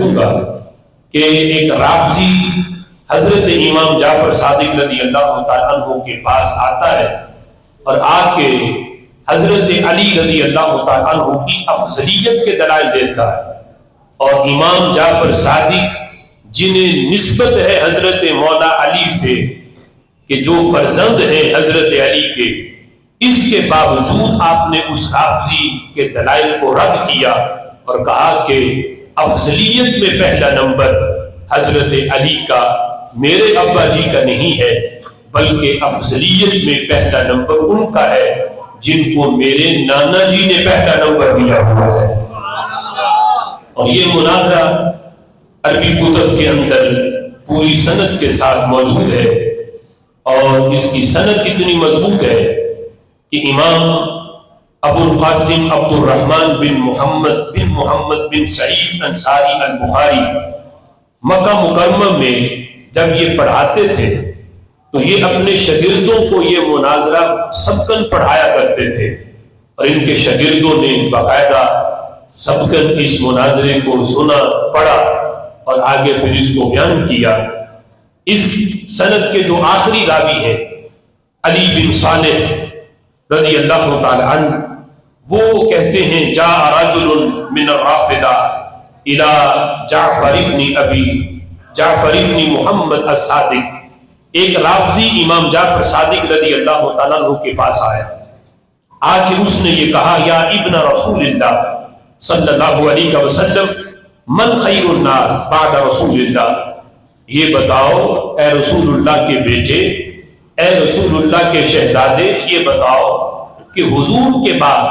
کہوں گا کہ ایک رافضی حضرت امام جعفر صادق رضی اللہ تعالیٰ عنہ کے پاس آتا ہے اور آ کے حضرت علی رضی اللہ تعالیٰ عنہ کی افضلیت کے دلائل دیتا ہے، اور امام جعفر صادق جنہیں نسبت ہے حضرت مولا علی سے کہ جو فرزند ہیں حضرت علی کے، اس کے باوجود آپ نے اس رافضی کے دلائل کو رد کیا اور کہا کہ افضلیت میں پہلا نمبر حضرت علی کا میرے ابا جی کا نہیں ہے، بلکہ افضلیت میں پہلا نمبر ان کا ہے جن کو میرے نانا جی نے پہلا نمبر دیا ہوا ہے۔ اور یہ مناظرہ عربی کتب کے اندر پوری سند کے ساتھ موجود ہے، اور اس کی سند اتنی مضبوط ہے کہ امام ابو القاسم عبد الرحمن بن محمد بن سعید انصاری البخاری مکہ مکرمہ میں جب یہ پڑھاتے تھے تو یہ اپنے شاگردوں کو یہ مناظرہ سبقاً پڑھایا کرتے تھے، اور ان کے شاگردوں نے باقاعدہ سبقاً اس مناظرے کو سنا، پڑھا اور آگے پھر اس کو بیان کیا۔ اس سند کے جو آخری راوی ہیں علی بن صالح رضی اللہ تعالی عنہ، وہ کہتے ہیں جاء رجل من الرافضہ الى جعفر ابن محمد الصادق، ایک رافضی امام جعفر صادق رضی اللہ تعالیٰ عنہ کے پاس آیا، آ کے اس نے یہ کہا یا ابن رسول اللہ صلی اللہ علیہ وسلم من خیر الناس بعد رسول اللہ، یہ بتاؤ اے رسول اللہ کے بیٹے، اے رسول اللہ کے شہزادے، یہ بتاؤ کہ حضور کے بعد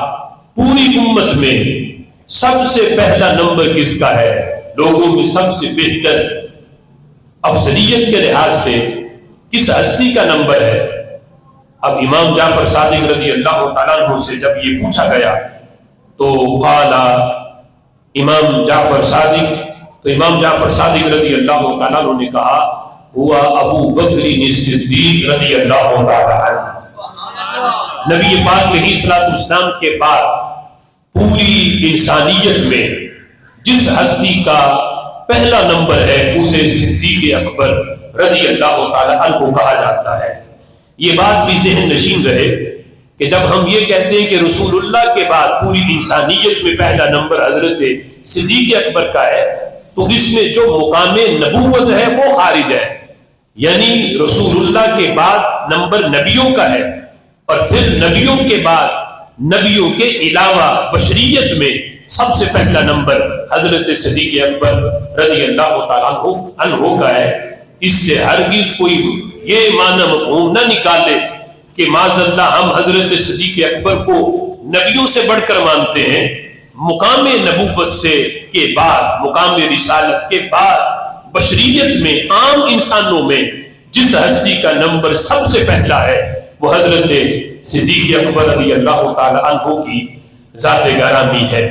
پوری امت میں سب سے پہلا نمبر کس کا ہے، لوگوں میں سب سے بہتر افضلیت کے لحاظ سے کس ہستی کا نمبر ہے؟ اب امام جعفر صادق رضی اللہ تعالیٰ عنہ سے جب یہ پوچھا گیا تو قال امام جعفر صادق رضی اللہ تعالیٰ عنہ نے کہا ہوا ابو بکر صدیق رضی اللہ تعالیٰ عنہ۔ نبی پاک علیہ الصلوۃ والسلام کے بعد پوری انسانیت میں جس ہستی کا پہلا نمبر ہے اسے صدیق اکبر رضی اللہ تعالی عنہ کہا جاتا ہے۔ یہ بات بھی ذہن نشین رہے کہ جب ہم یہ کہتے ہیں کہ رسول اللہ کے بعد پوری انسانیت میں پہلا نمبر حضرت صدیق اکبر کا ہے، تو اس میں جو مقام نبوت ہے وہ خارج ہے، یعنی رسول اللہ کے بعد نمبر نبیوں کا ہے، اور پھر نبیوں کے بعد نبیوں کے علاوہ بشریت میں سب سے پہلا نمبر حضرت صدیق اکبر رضی اللہ تعالیٰ عنہ کا ہے۔ اس سے ہرگز کوئی یہ معنی مفہوم نہ نکالے کہ معاذ اللہ ہم حضرت صدیق اکبر کو نبیوں سے بڑھ کر مانتے ہیں۔ مقام نبوت سے کے بعد، مقام رسالت کے بعد بشریت میں عام انسانوں میں جس ہستی کا نمبر سب سے پہلا ہے وہ حضرت صدیق اکبر رضی اللہ تعالی عنہ کی ذات گرامی ہے۔